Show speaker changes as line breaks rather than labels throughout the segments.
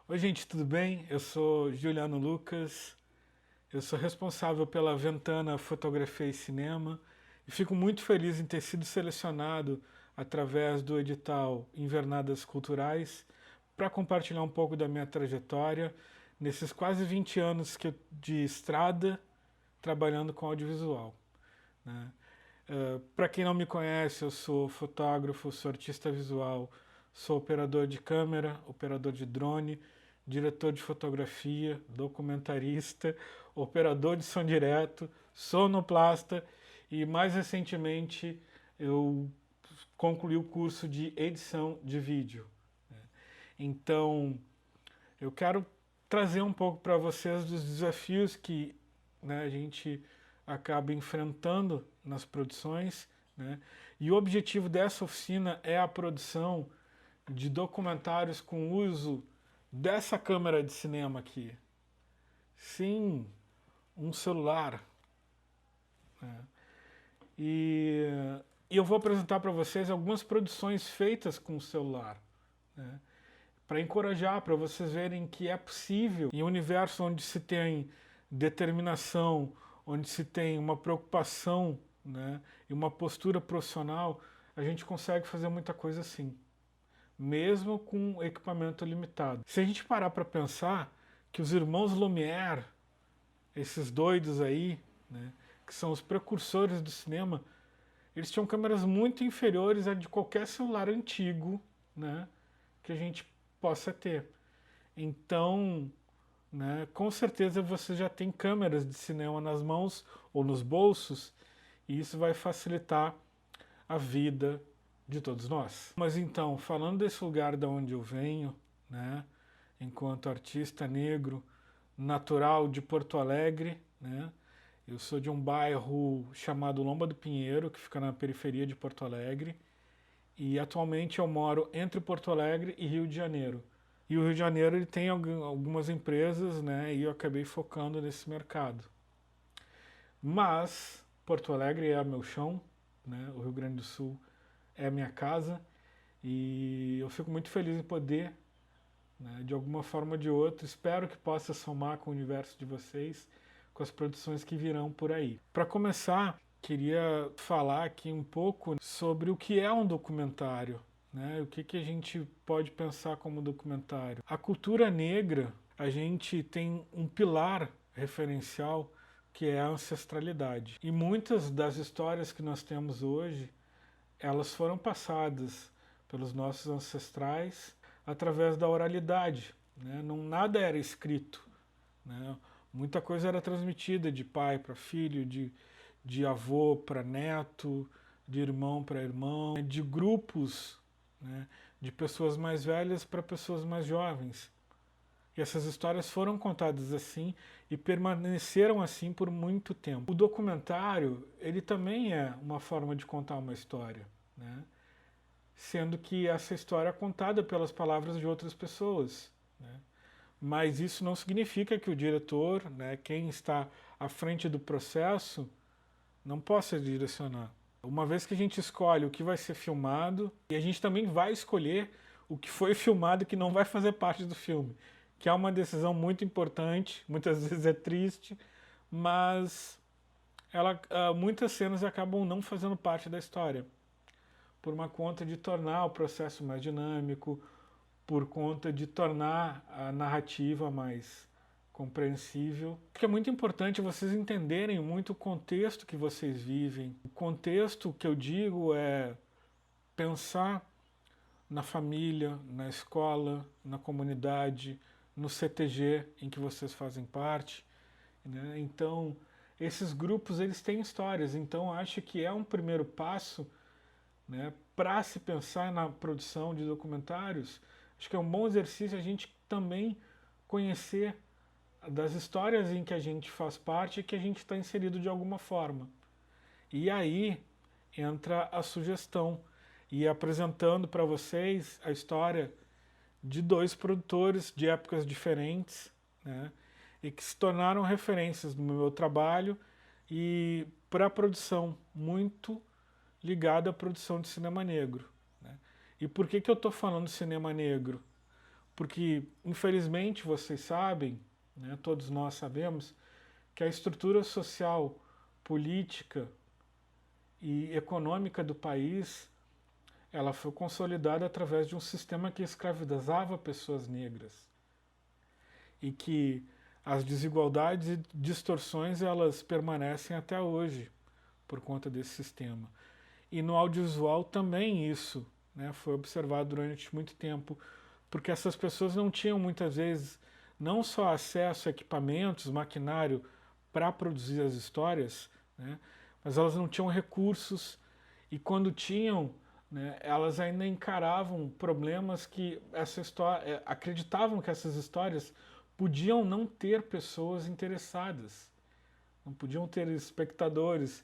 Oi, gente, tudo bem? Eu sou Juliano Lucas, eu sou responsável pela Ventana Fotografia e Cinema e fico muito feliz em ter sido selecionado através do edital Invernadas Culturais para compartilhar um pouco da minha trajetória nesses quase 20 anos de estrada trabalhando com audiovisual, né? Para quem não me conhece, eu sou fotógrafo, sou artista visual, sou operador de câmera, operador de drone, diretor de fotografia, documentarista, operador de som direto, sonoplasta e mais recentemente eu concluí o curso de edição de vídeo. Então eu quero trazer um pouco para vocês dos desafios que, né, a gente acaba enfrentando nas produções, né? E o objetivo dessa oficina é a produção de documentários com uso dessa câmera de cinema aqui. Sim, um celular, né? E, e eu vou apresentar para vocês algumas produções feitas com o celular, né? Para encorajar, para vocês verem que é possível, em um universo onde se tem determinação, onde se tem uma preocupação, né, e uma postura profissional, a gente consegue fazer muita coisa assim, mesmo com equipamento limitado. Se a gente parar para pensar que os irmãos Lumière, esses doidos aí, né, que são os precursores do cinema, eles tinham câmeras muito inferiores a de qualquer celular antigo, né, que a gente possa ter. Então, né, com certeza você já tem câmeras de cinema nas mãos ou nos bolsos, e isso vai facilitar a vida de todos nós. Mas então, falando desse lugar da onde eu venho, né, enquanto artista negro natural de Porto Alegre, né, eu sou de um bairro chamado Lomba do Pinheiro, que fica na periferia de Porto Alegre, e atualmente eu moro entre Porto Alegre e Rio de Janeiro. E o Rio de Janeiro ele tem algumas empresas, né, e eu acabei focando nesse mercado. Mas Porto Alegre é meu chão, né, o Rio Grande do Sul é a minha casa, e eu fico muito feliz em poder, né, de alguma forma ou de outra, espero que possa somar com o universo de vocês, com as produções que virão por aí. Para começar, queria falar aqui um pouco sobre o que é um documentário, né? O que a gente pode pensar como documentário. A cultura negra, a gente tem um pilar referencial que é a ancestralidade. E muitas das histórias que nós temos hoje, elas foram passadas pelos nossos ancestrais através da oralidade, né? Não, nada era escrito, né? Muita coisa era transmitida de pai para filho, de avô para neto, de irmão para irmão, de grupos, né, de pessoas mais velhas para pessoas mais jovens. E essas histórias foram contadas assim e permaneceram assim por muito tempo. O documentário, ele também é uma forma de contar uma história, né? Sendo que essa história é contada pelas palavras de outras pessoas, né? Mas isso não significa que o diretor, né, quem está à frente do processo, não possa direcionar. Uma vez que a gente escolhe o que vai ser filmado, e a gente também vai escolher o que foi filmado e que não vai fazer parte do filme, que é uma decisão muito importante, muitas vezes é triste, mas muitas cenas acabam não fazendo parte da história, por uma conta de tornar o processo mais dinâmico, por conta de tornar a narrativa mais compreensível. Porque é muito importante vocês entenderem muito o contexto que vocês vivem. O contexto que eu digo é pensar na família, na escola, na comunidade, no CTG em que vocês fazem parte, né? Então, esses grupos eles têm histórias, então acho que é um primeiro passo, né, para se pensar na produção de documentários. Acho que é um bom exercício a gente também conhecer das histórias em que a gente faz parte e que a gente está inserido de alguma forma. E aí entra a sugestão, e apresentando para vocês a história de dois produtores de épocas diferentes, né, e que se tornaram referências no meu trabalho e para a produção muito ligada à produção de cinema negro, né? E por que eu estou falando de cinema negro? Porque, infelizmente, vocês sabem, né, todos nós sabemos, que a estrutura social, política e econômica do país, ela foi consolidada através de um sistema que escravizava pessoas negras e que as desigualdades e distorções elas permanecem até hoje por conta desse sistema. E no audiovisual também isso, né, foi observado durante muito tempo, porque essas pessoas não tinham muitas vezes não só acesso a equipamentos, maquinário para produzir as histórias, né, mas elas não tinham recursos e quando tinham, né, elas ainda encaravam problemas que essa história, acreditavam que essas histórias podiam não ter pessoas interessadas, não podiam ter espectadores,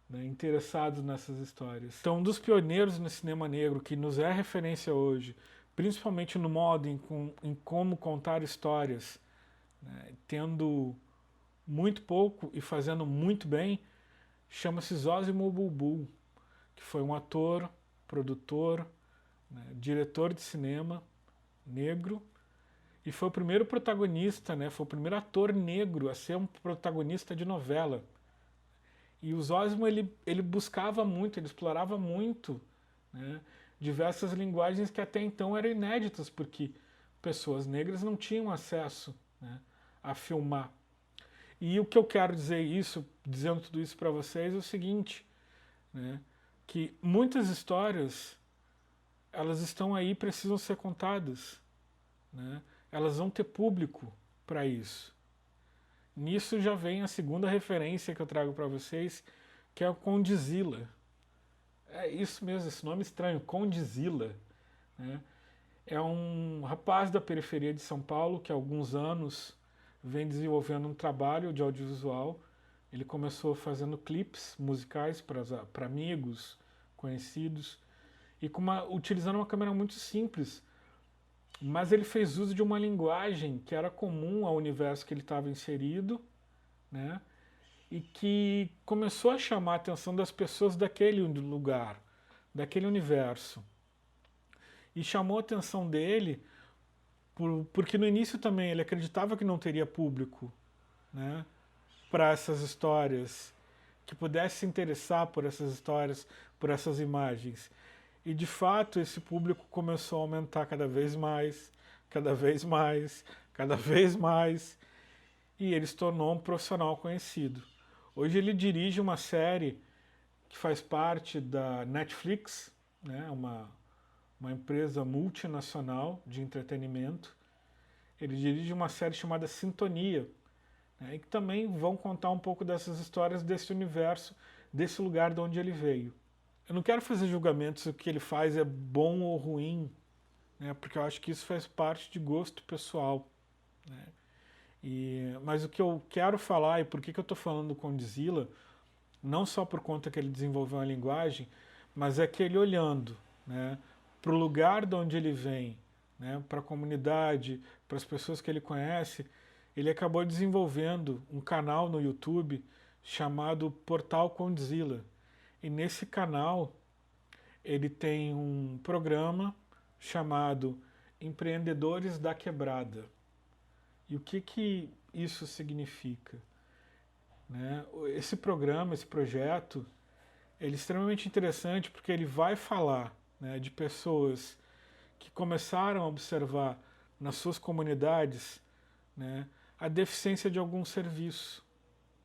né, interessados nessas histórias. Então, um dos pioneiros no cinema negro que nos é referência hoje, principalmente no modo em como contar histórias, né, tendo muito pouco e fazendo muito bem, chama-se Zósimo Bulbul, que foi um ator, produtor, né, diretor de cinema negro e foi o primeiro protagonista, né, foi o primeiro ator negro a ser um protagonista de novela. E o Zósimo ele buscava muito, ele explorava muito, né, diversas linguagens que até então eram inéditas, porque pessoas negras não tinham acesso, né, a filmar. E o que eu quero dizer isso, dizendo tudo isso para vocês, é o seguinte, né, que muitas histórias elas estão aí, precisam ser contadas, né, elas vão ter público para isso. Nisso já vem a segunda referência que eu trago para vocês, que é o Condzilla. É isso mesmo, esse nome estranho, Condzilla, né? É um rapaz da periferia de São Paulo que há alguns anos vem desenvolvendo um trabalho de audiovisual. Ele começou fazendo clipes musicais para amigos, conhecidos, e utilizando uma câmera muito simples, mas ele fez uso de uma linguagem que era comum ao universo que ele estava inserido, né? E que começou a chamar a atenção das pessoas daquele lugar, daquele universo. E chamou a atenção dele porque no início também ele acreditava que não teria público, né, para essas histórias, que pudesse se interessar por essas histórias, por essas imagens. E de fato esse público começou a aumentar cada vez mais, cada vez mais, cada vez mais, e ele se tornou um profissional conhecido. Hoje ele dirige uma série que faz parte da Netflix, né, uma empresa multinacional de entretenimento. Ele dirige uma série chamada Sintonia, né, e que também vão contar um pouco dessas histórias desse universo, desse lugar de onde ele veio. Eu não quero fazer julgamentos se o que ele faz é bom ou ruim, né, porque eu acho que isso faz parte de gosto pessoal, né. Mas o que eu quero falar e por que eu estou falando do Condzilla, não só por conta que ele desenvolveu uma linguagem, mas é que ele olhando, né, para o lugar de onde ele vem, né, para a comunidade, para as pessoas que ele conhece, ele acabou desenvolvendo um canal no YouTube chamado Portal Condzilla. E nesse canal ele tem um programa chamado Empreendedores da Quebrada. E o que isso significa? Né? Esse programa, esse projeto, ele é extremamente interessante porque ele vai falar, né, de pessoas que começaram a observar nas suas comunidades, né, a deficiência de algum serviço.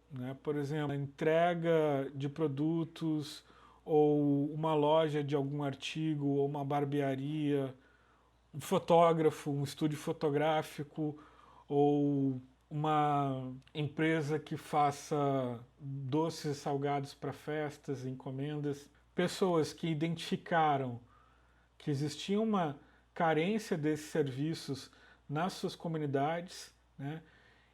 Né? Por exemplo, a entrega de produtos ou uma loja de algum artigo ou uma barbearia, um fotógrafo, um estúdio fotográfico ou uma empresa que faça doces e salgados para festas, encomendas. Pessoas que identificaram que existia uma carência desses serviços nas suas comunidades, né?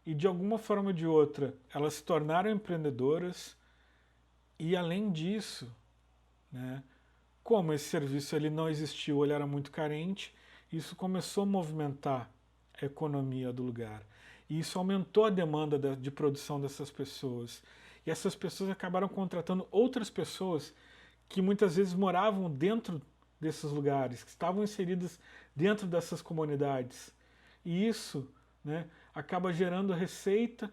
E de alguma forma ou de outra elas se tornaram empreendedoras e além disso, né, como esse serviço ele não existiu, ele era muito carente, isso começou a movimentar a economia do lugar. E isso aumentou a demanda de produção dessas pessoas. E essas pessoas acabaram contratando outras pessoas que muitas vezes moravam dentro desses lugares, que estavam inseridas dentro dessas comunidades. E isso, né, acaba gerando receita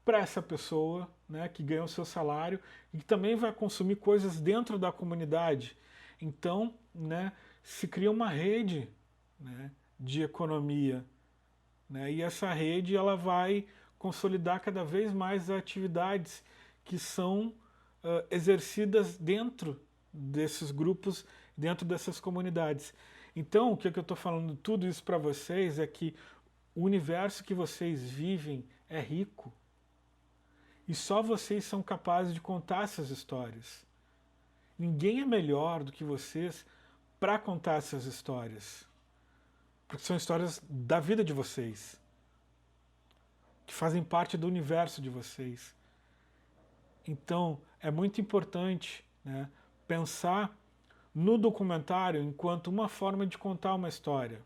para essa pessoa, né, que ganha o seu salário e que também vai consumir coisas dentro da comunidade. Então, né, se cria uma rede, né, de economia, né, e essa rede ela vai consolidar cada vez mais as atividades que são exercidas dentro desses grupos, dentro dessas comunidades. Então, o que eu estou falando tudo isso para vocês é que o universo que vocês vivem é rico e só vocês são capazes de contar essas histórias. Ninguém é melhor do que vocês para contar essas histórias, porque são histórias da vida de vocês, que fazem parte do universo de vocês. Então, é muito importante, né, pensar no documentário enquanto uma forma de contar uma história.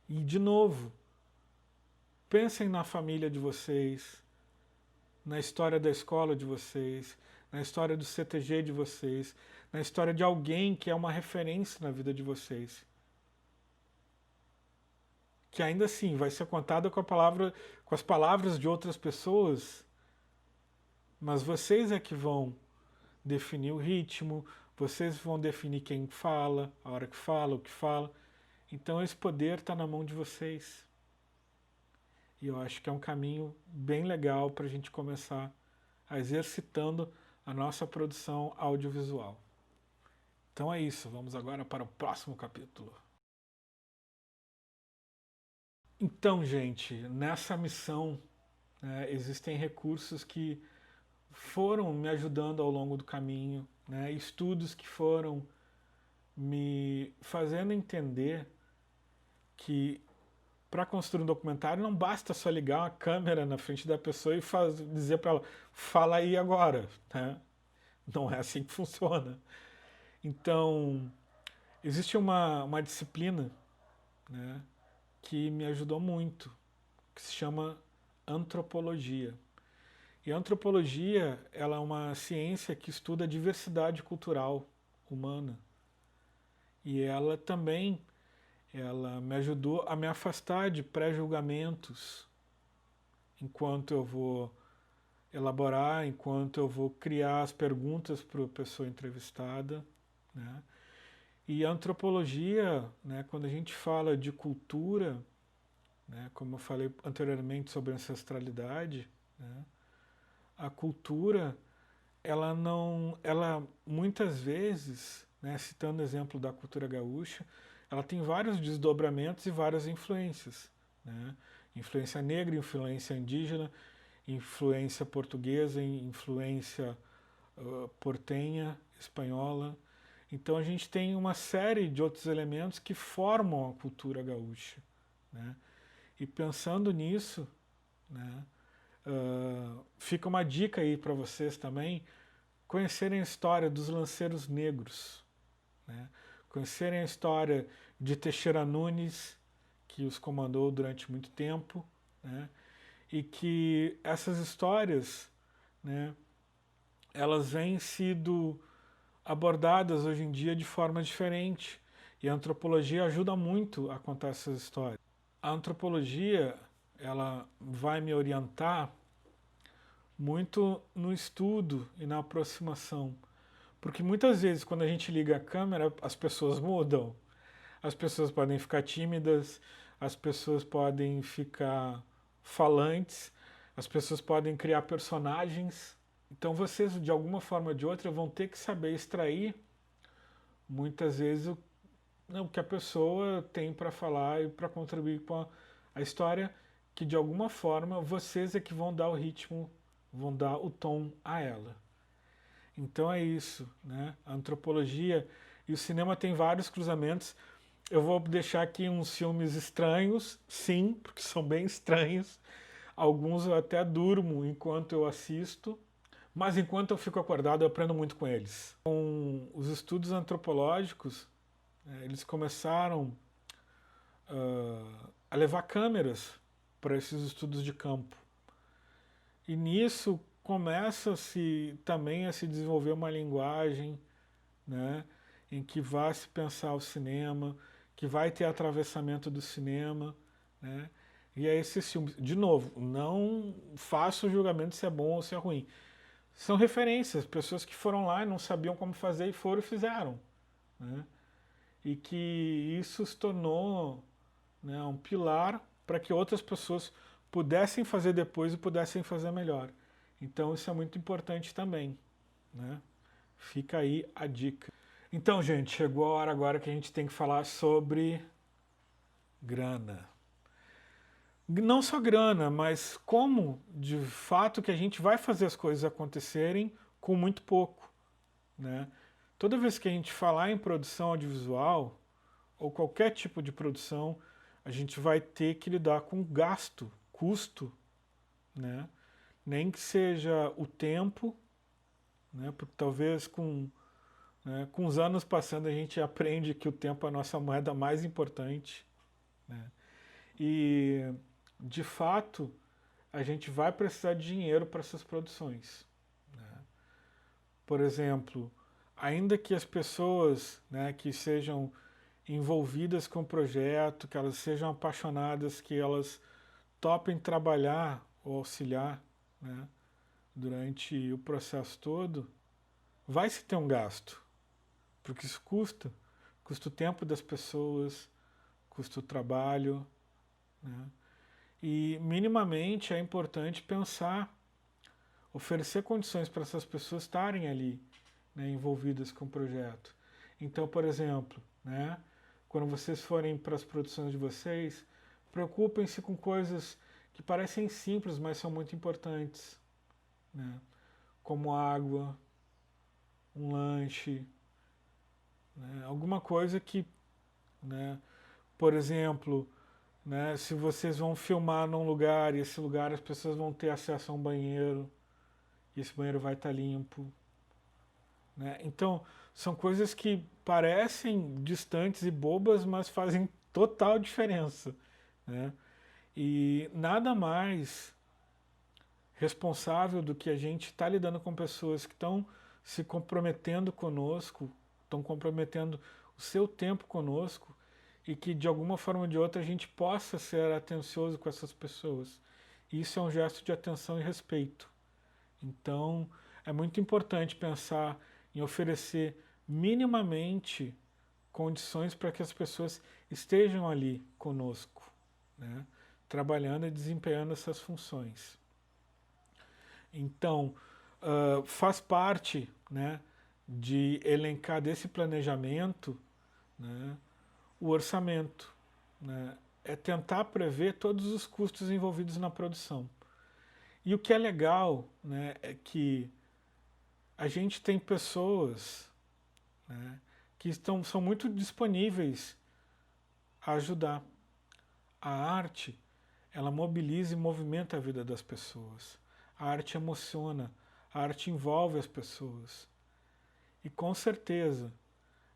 E, de novo, pensem na família de vocês, na história da escola de vocês, na história do CTG de vocês, na história de alguém que é uma referência na vida de vocês. Que ainda assim vai ser contada com as palavras de outras pessoas, mas vocês é que vão definir o ritmo, vocês vão definir quem fala, a hora que fala, o que fala. Então esse poder está na mão de vocês. E eu acho que é um caminho bem legal para a gente começar a exercitando a nossa produção audiovisual. Então é isso, vamos agora para o próximo capítulo. Então, gente, nessa missão, né, existem recursos que foram me ajudando ao longo do caminho, né, estudos que foram me fazendo entender que para construir um documentário não basta só ligar uma câmera na frente da pessoa e dizer para ela, fala aí agora, né? Não é assim que funciona. Então, existe uma disciplina, né, que me ajudou muito, que se chama antropologia. E a antropologia, ela é uma ciência que estuda a diversidade cultural humana. E ela me ajudou a me afastar de pré-julgamentos enquanto eu vou elaborar, enquanto eu vou criar as perguntas para a pessoa entrevistada, né? E a antropologia, né, quando a gente fala de cultura, né, como eu falei anteriormente sobre ancestralidade, né, a cultura, ela muitas vezes, né, citando o exemplo da cultura gaúcha, ela tem vários desdobramentos e várias influências, né? Influência negra, influência indígena, influência portuguesa, influência portenha, espanhola. Então a gente tem uma série de outros elementos que formam a cultura gaúcha, né? E pensando nisso, né, fica uma dica aí para vocês também conhecerem a história dos lanceiros negros, né? Conhecerem a história de Teixeira Nunes, que os comandou durante muito tempo, né? E que essas histórias, né, elas vêm sido abordadas hoje em dia de forma diferente. E a antropologia ajuda muito a contar essas histórias. A antropologia, ela vai me orientar muito no estudo e na aproximação. Porque muitas vezes, quando a gente liga a câmera, as pessoas mudam. As pessoas podem ficar tímidas, as pessoas podem ficar falantes, as pessoas podem criar personagens. Então vocês, de alguma forma ou de outra, vão ter que saber extrair, muitas vezes, o que a pessoa tem para falar e para contribuir com a história, que de alguma forma vocês é que vão dar o ritmo, vão dar o tom a ela. Então é isso, né? A antropologia e o cinema tem vários cruzamentos. Eu vou deixar aqui uns filmes estranhos, sim, porque são bem estranhos. Alguns eu até durmo enquanto eu assisto, mas enquanto eu fico acordado eu aprendo muito com eles. Com os estudos antropológicos, eles começaram a levar câmeras para esses estudos de campo. E nisso começa-se também a se desenvolver uma linguagem, né, em que vai se pensar o cinema, que vai ter atravessamento do cinema, né? E é esses filmes, de novo, não faço o julgamento se é bom ou se é ruim. São referências, pessoas que foram lá e não sabiam como fazer e foram e fizeram, né? E que isso se tornou, né, um pilar para que outras pessoas pudessem fazer depois e pudessem fazer melhor. Então isso é muito importante também, né? Fica aí a dica. Então, gente, chegou a hora agora que a gente tem que falar sobre grana. Não só grana, mas como de fato que a gente vai fazer as coisas acontecerem com muito pouco, né? Toda vez que a gente falar em produção audiovisual, ou qualquer tipo de produção, a gente vai ter que lidar com gasto, custo, né? Nem que seja o tempo, né? Porque talvez com os anos passando a gente aprende que o tempo é a nossa moeda mais importante, né? E de fato a gente vai precisar de dinheiro para essas produções, né? Por exemplo, ainda que as pessoas, né, que sejam envolvidas com o projeto, que elas sejam apaixonadas, que elas topem trabalhar ou auxiliar, né, durante o processo todo, vai se ter um gasto, porque isso custa o tempo das pessoas, custa o trabalho, né? E minimamente é importante pensar, oferecer condições para essas pessoas estarem ali, né, envolvidas com o projeto. Então, por exemplo, né, quando vocês forem para as produções de vocês, preocupem-se com coisas que parecem simples, mas são muito importantes, né, como água, um lanche, né, alguma coisa que, né, por exemplo, né, se vocês vão filmar num lugar e esse lugar as pessoas vão ter acesso a um banheiro e esse banheiro vai estar limpo, né? Então, são coisas que parecem distantes e bobas, mas fazem total diferença, né? E nada mais responsável do que a gente estar lidando com pessoas que estão se comprometendo conosco, estão comprometendo o seu tempo conosco e que de alguma forma ou de outra a gente possa ser atencioso com essas pessoas. Isso é um gesto de atenção e respeito. Então, é muito importante pensar em oferecer minimamente condições para que as pessoas estejam ali conosco, né, trabalhando e desempenhando essas funções. Então, faz parte, né, de elencar desse planejamento, né, o orçamento, né, é tentar prever todos os custos envolvidos na produção. E o que é legal, né, é que a gente tem pessoas, né, que são muito disponíveis a ajudar. A arte, ela mobiliza e movimenta a vida das pessoas. A arte emociona, a arte envolve as pessoas. E com certeza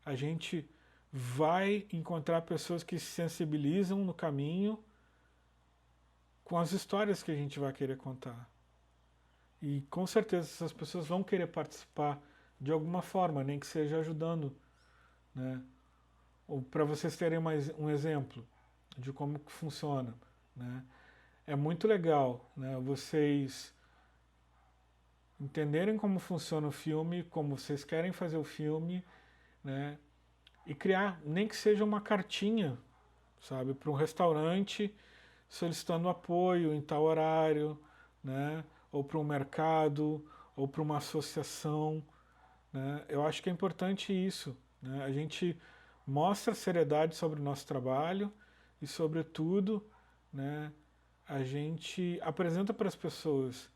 a gente vai encontrar pessoas que se sensibilizam no caminho com as histórias que a gente vai querer contar. E com certeza essas pessoas vão querer participar de alguma forma, nem que seja ajudando, né? Ou para vocês terem mais um exemplo de como que funciona, né? É muito legal, né, vocês entenderem como funciona o filme, como vocês querem fazer o filme, né? E criar, nem que seja uma cartinha, sabe, para um restaurante solicitando apoio em tal horário, né? Ou para um mercado, ou para uma associação, né? Eu acho que é importante isso, né? A gente mostra seriedade sobre o nosso trabalho e, sobretudo, né, a gente apresenta para as pessoas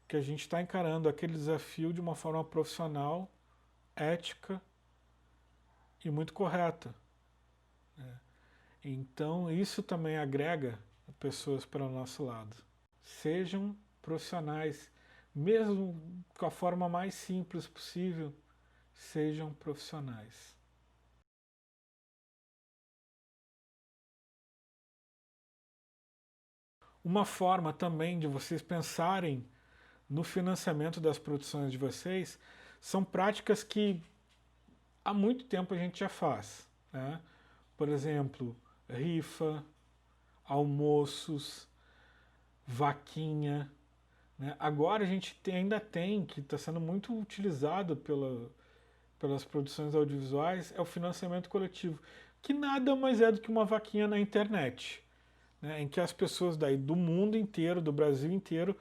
que a gente está encarando aquele desafio de uma forma profissional, ética e muito correta, né? Então, isso também agrega pessoas para o nosso lado. Sejam profissionais, mesmo com a forma mais simples possível, sejam profissionais. Uma forma também de vocês pensarem no financiamento das produções de vocês são práticas que há muito tempo a gente já faz, né? Por exemplo, rifa, almoços, vaquinha, né? Agora a gente ainda tem, que está sendo muito utilizado pelas produções audiovisuais, é o financiamento coletivo, que nada mais é do que uma vaquinha na internet, né? Em que as pessoas daí do mundo inteiro, do Brasil inteiro,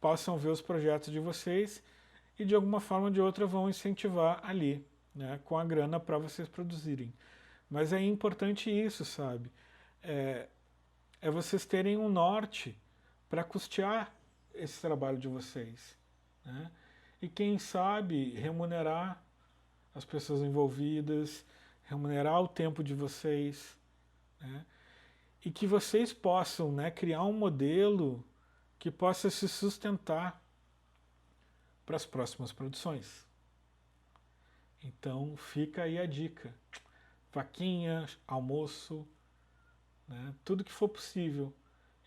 possam ver os projetos de vocês e de alguma forma ou de outra vão incentivar ali, né, com a grana para vocês produzirem. Mas é importante isso, sabe? É, é vocês terem um norte para custear esse trabalho de vocês, né? E quem sabe remunerar as pessoas envolvidas, remunerar o tempo de vocês, né? E que vocês possam, né, criar um modelo que possa se sustentar para as próximas produções. Então fica aí a dica. Vaquinha, almoço, né, tudo que for possível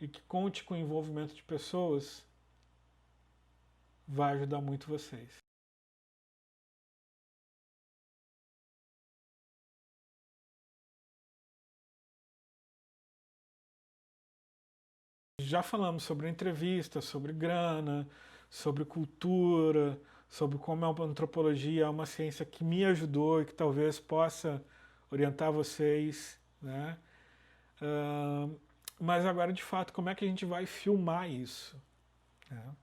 e que conte com o envolvimento de pessoas vai ajudar muito vocês. Já falamos sobre entrevista, sobre grana, sobre cultura, sobre como a antropologia é uma ciência que me ajudou e que talvez possa orientar vocês, né? Mas agora, de fato, como é que a gente vai filmar isso, né?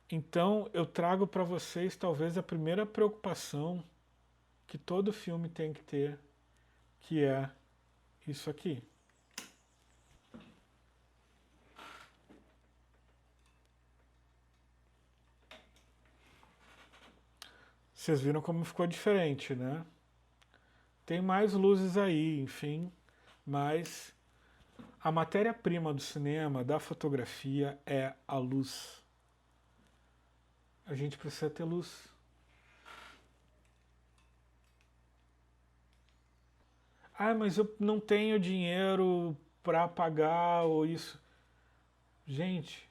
Então, eu trago para vocês talvez a primeira preocupação que todo filme tem que ter, que é isso aqui. Vocês viram como ficou diferente, né? Tem mais luzes aí, enfim, mas a matéria-prima do cinema, da fotografia, é a luz. A gente precisa ter luz. Ah, mas eu não tenho dinheiro para pagar ou isso. Gente,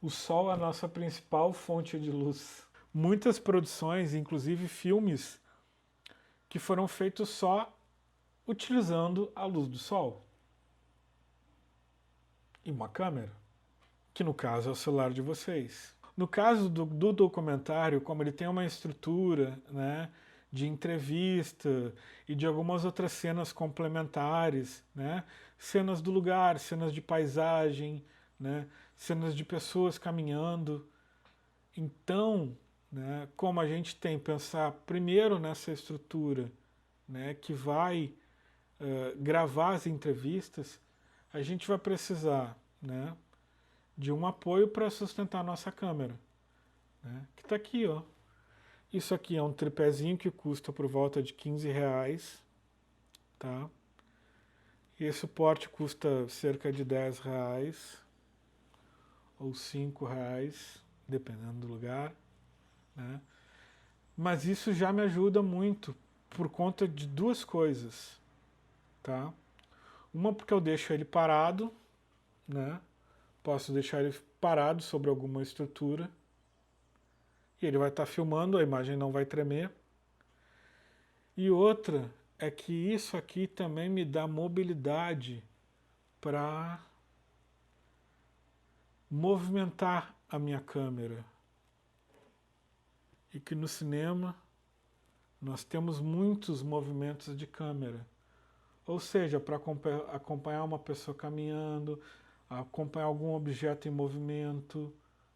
o sol é a nossa principal fonte de luz. Muitas produções, inclusive filmes, que foram feitos só utilizando a luz do sol. E uma câmera, que no caso é o celular de vocês. No caso do documentário, como ele tem uma estrutura, né, de entrevista e de algumas outras cenas complementares, né, cenas do lugar, cenas de paisagem, né, cenas de pessoas caminhando. Então, né, como a gente tem que pensar primeiro nessa estrutura, né, que vai gravar as entrevistas, a gente vai precisar, né, de um apoio para sustentar a nossa câmera, né, que está aqui, ó. Isso aqui é um tripézinho que custa por volta de R$ 15, tá? E esse suporte custa cerca de R$ 10 ou R$ 5, dependendo do lugar, né? Mas isso já me ajuda muito por conta de duas coisas, tá? Uma porque eu deixo ele parado, né? Posso deixar ele parado sobre alguma estrutura e ele vai estar filmando, a imagem não vai tremer. E outra é que isso aqui também me dá mobilidade para movimentar a minha câmera. E que no cinema nós temos muitos movimentos de câmera. Ou seja, para acompanhar uma pessoa caminhando, acompanhar algum objeto em movimento,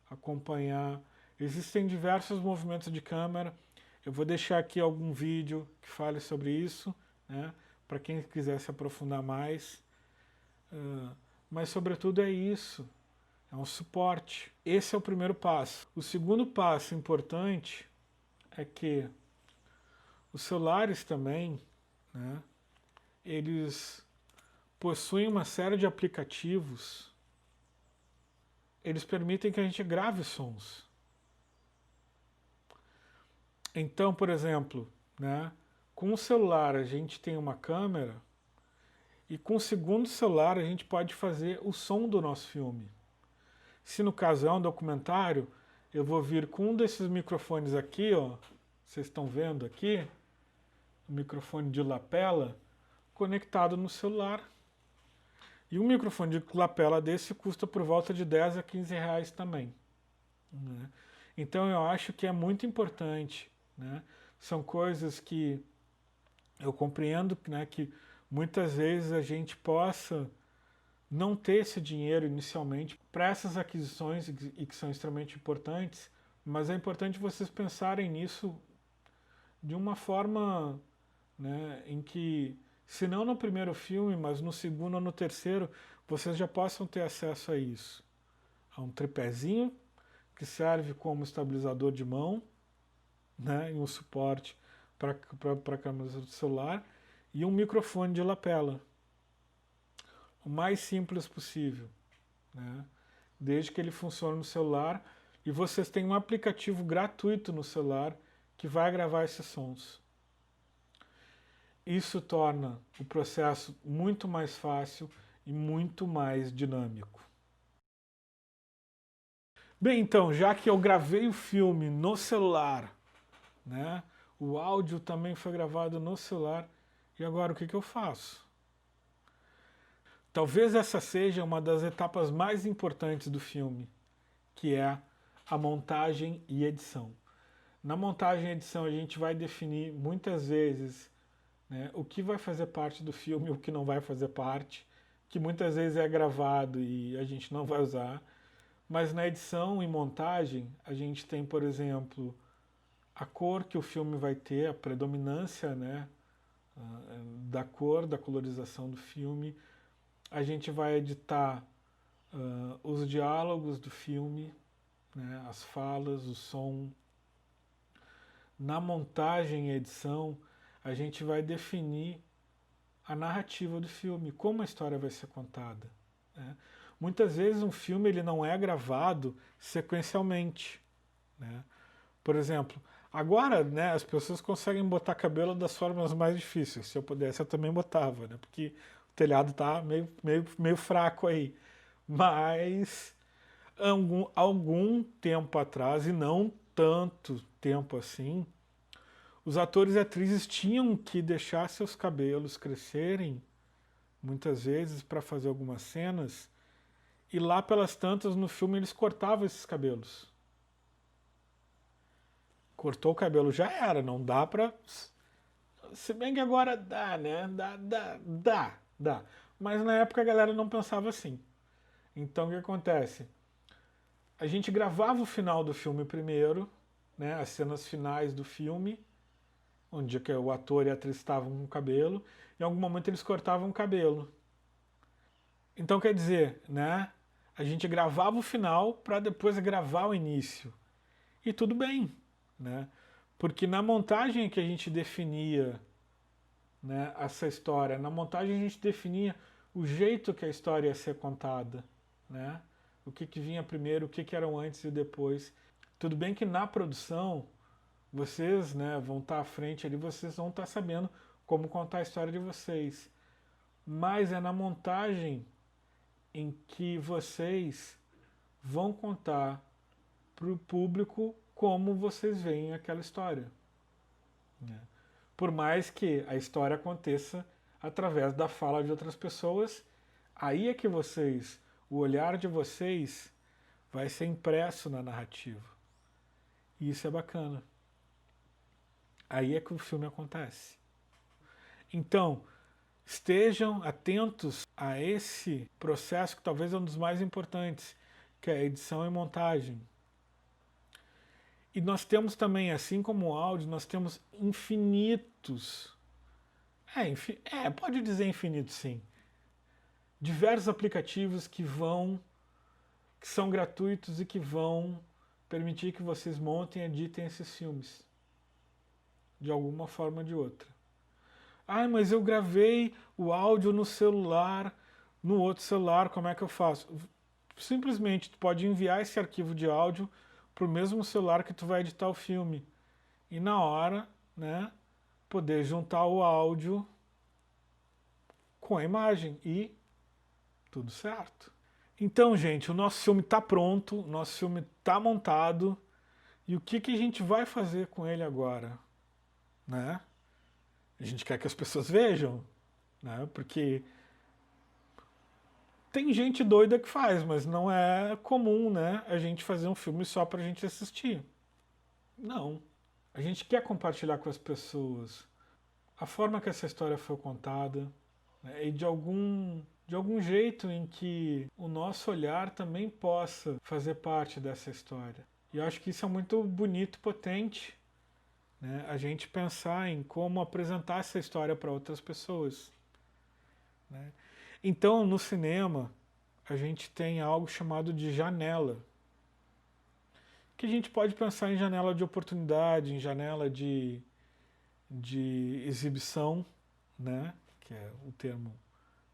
acompanhar. Existem diversos movimentos de câmera. Eu vou deixar aqui algum vídeo que fale sobre isso, né, para quem quiser se aprofundar mais. Mas, sobretudo, é isso. É um suporte. Esse é o primeiro passo. O segundo passo importante é que os celulares também, né, eles possuem uma série de aplicativos. Eles permitem que a gente grave sons. Então, por exemplo, né, com o celular a gente tem uma câmera e com o segundo celular a gente pode fazer o som do nosso filme. Se no caso é um documentário, eu vou vir com um desses microfones aqui, ó, vocês estão vendo aqui, um microfone de lapela conectado no celular. E um microfone de lapela desse custa por volta de 10 a 15 reais também, né? Então eu acho que é muito importante, né? São coisas que eu compreendo, né, que muitas vezes a gente possa não ter esse dinheiro inicialmente para essas aquisições e que são extremamente importantes, mas é importante vocês pensarem nisso de uma forma, né, em que, se não no primeiro filme, mas no segundo ou no terceiro, vocês já possam ter acesso a isso. A um tripézinho que serve como estabilizador de mão, né, e um suporte para a câmera do celular, e um microfone de lapela. O mais simples possível, né, desde que ele funcione no celular, e vocês têm um aplicativo gratuito no celular que vai gravar esses sons. Isso torna o processo muito mais fácil e muito mais dinâmico. Bem, então, já que eu gravei o filme no celular, né, o áudio também foi gravado no celular, e agora o que eu faço? Talvez essa seja uma das etapas mais importantes do filme, que é a montagem e edição. Na montagem e edição a gente vai definir muitas vezes, né, o que vai fazer parte do filme e o que não vai fazer parte, que muitas vezes é gravado e a gente não vai usar. Mas na edição e montagem a gente tem, por exemplo, a cor que o filme vai ter, a predominância, né, da cor, da colorização do filme. A gente vai editar os diálogos do filme, né, as falas, o som. Na montagem e edição, a gente vai definir a narrativa do filme, como a história vai ser contada, né? Muitas vezes um filme ele não é gravado sequencialmente, né? Por exemplo, agora, né, as pessoas conseguem botar cabelo das formas mais difíceis. Se eu pudesse, eu também botava, né? Porque o telhado tá meio fraco aí. Mas algum tempo atrás, e não tanto tempo assim, os atores e atrizes tinham que deixar seus cabelos crescerem, muitas vezes, para fazer algumas cenas, e lá pelas tantas no filme eles cortavam esses cabelos. Cortou o cabelo já era, não dá pra. Se bem que agora dá, né? Dá. Mas na época a galera não pensava assim. Então o que acontece? A gente gravava o final do filme primeiro, né? As cenas finais do filme, onde o ator e a atriz estavam com o cabelo, em algum momento eles cortavam o cabelo. Então quer dizer, né? A gente gravava o final para depois gravar o início. E tudo bem, né? Porque na montagem que a gente definia, né, essa história, na montagem a gente definia o jeito que a história ia ser contada, né? O que vinha primeiro, o que era o antes e o depois. Tudo bem que na produção vocês, né, vão estar à frente ali, vocês vão estar sabendo como contar a história de vocês. Mas é na montagem em que vocês vão contar para o público como vocês veem aquela história, né? Por mais que a história aconteça através da fala de outras pessoas, aí é que vocês, o olhar de vocês vai ser impresso na narrativa. E isso é bacana. Aí é que o filme acontece. Então, estejam atentos a esse processo que talvez é um dos mais importantes, que é a edição e montagem. E nós temos também, assim como o áudio, nós temos infinitos. Pode dizer infinito, sim. Diversos aplicativos que são gratuitos e que vão permitir que vocês montem e editem esses filmes. De alguma forma ou de outra. Ah, mas eu gravei o áudio no celular, no outro celular, como é que eu faço? Simplesmente, tu pode enviar esse arquivo de áudio para o mesmo celular que tu vai editar o filme. E na hora, né, poder juntar o áudio com a imagem e tudo certo. Então, gente, o nosso filme está pronto, o nosso filme está montado, e o que a gente vai fazer com ele agora, né? A gente quer que as pessoas vejam, né? Porque tem gente doida que faz, mas não é comum, né? A gente fazer um filme só pra gente assistir. Não. A gente quer compartilhar com as pessoas a forma que essa história foi contada, né? E de algum jeito em que o nosso olhar também possa fazer parte dessa história. E eu acho que isso é muito bonito e potente, né? A gente pensar em como apresentar essa história para outras pessoas, né? Então, no cinema, a gente tem algo chamado de janela, que a gente pode pensar em janela de oportunidade, em janela de exibição, né? Que é o termo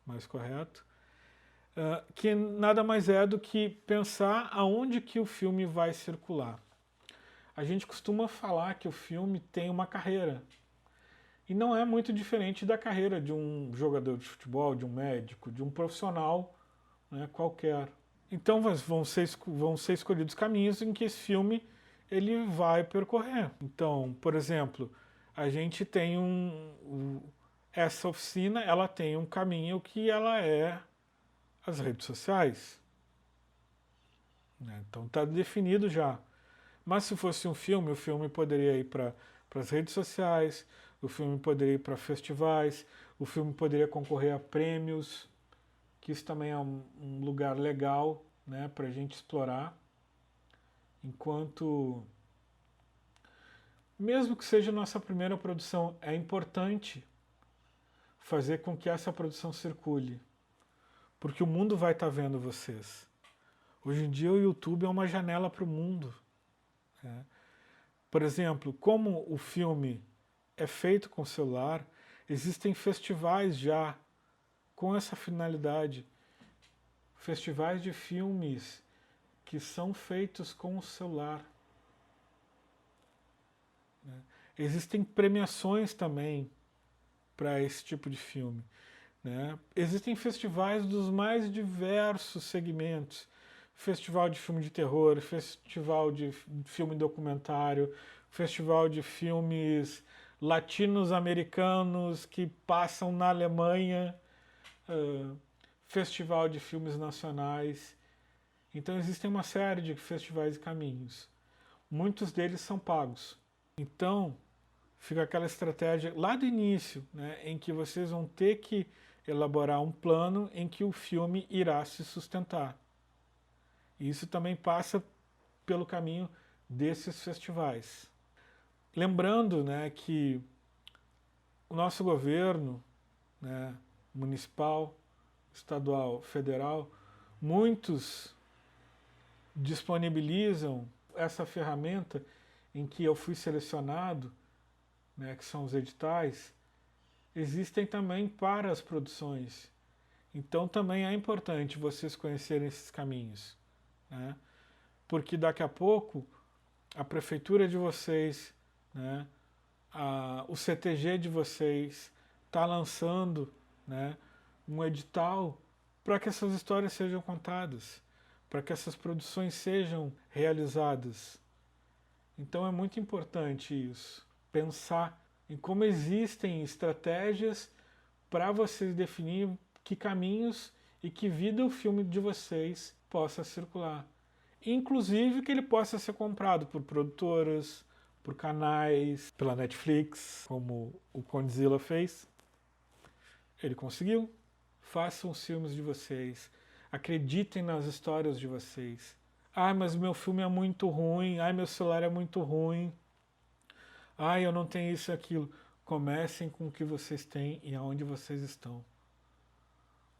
mais correto, que nada mais é do que pensar aonde que o filme vai circular. A gente costuma falar que o filme tem uma carreira, e não é muito diferente da carreira de um jogador de futebol, de um médico, de um profissional, né, qualquer. Então vão ser escolhidos caminhos em que esse filme ele vai percorrer. Então, por exemplo, a gente tem essa oficina, ela tem um caminho que ela é as redes sociais, né? Então está definido já. Mas se fosse um filme, o filme poderia ir para as redes sociais, o filme poderia ir para festivais, o filme poderia concorrer a prêmios, que isso também é um lugar legal, né, para a gente explorar, enquanto, mesmo que seja nossa primeira produção, é importante fazer com que essa produção circule, porque o mundo vai estar vendo vocês. Hoje em dia o YouTube é uma janela para o mundo, né? Por exemplo, como o filme é feito com celular, existem festivais já com essa finalidade, festivais de filmes que são feitos com o celular, né? Existem premiações também para esse tipo de filme, né? Existem festivais dos mais diversos segmentos. Festival de filme de terror, festival de filme documentário, festival de filmes latinos-americanos que passam na Alemanha, festival de filmes nacionais. Então existem uma série de festivais e caminhos. Muitos deles são pagos. Então fica aquela estratégia lá do início, né, em que vocês vão ter que elaborar um plano em que o filme irá se sustentar. E isso também passa pelo caminho desses festivais. Lembrando, né, que o nosso governo, né, municipal, estadual, federal, muitos disponibilizam essa ferramenta em que eu fui selecionado, né, que são os editais, existem também para as produções. Então também é importante vocês conhecerem esses caminhos, né? Porque daqui a pouco a prefeitura de vocês, né, o CTG de vocês está lançando, né, um edital para que essas histórias sejam contadas, para que essas produções sejam realizadas. Então é muito importante isso, pensar em como existem estratégias para vocês definir que caminhos e que vida o filme de vocês possa circular. Inclusive que ele possa ser comprado por produtoras, por canais, pela Netflix, como o Condzilla fez. Ele conseguiu. Façam os filmes de vocês. Acreditem nas histórias de vocês. Ah, mas meu filme é muito ruim. Ai, meu celular é muito ruim. Ai, eu não tenho isso e aquilo. Comecem com o que vocês têm e aonde vocês estão.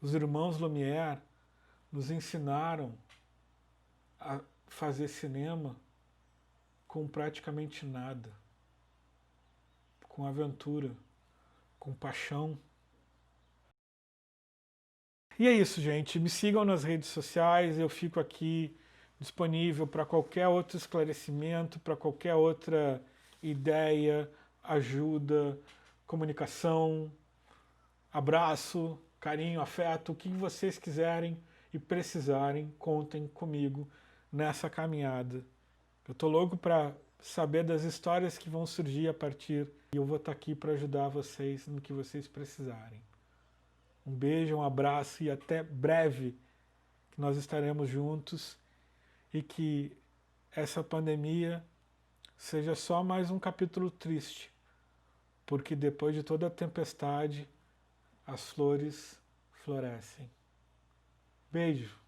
Os irmãos Lumière nos ensinaram a fazer cinema com praticamente nada, com aventura, com paixão. E é isso, gente. Me sigam nas redes sociais, eu fico aqui disponível para qualquer outro esclarecimento, para qualquer outra ideia, ajuda, comunicação, abraço, carinho, afeto, o que vocês quiserem e precisarem, contem comigo nessa caminhada. Eu tô louco para saber das histórias que vão surgir a partir, e eu vou estar aqui para ajudar vocês no que vocês precisarem. Um beijo, um abraço e até breve, que nós estaremos juntos e que essa pandemia seja só mais um capítulo triste, porque depois de toda a tempestade, as flores florescem. Beijo!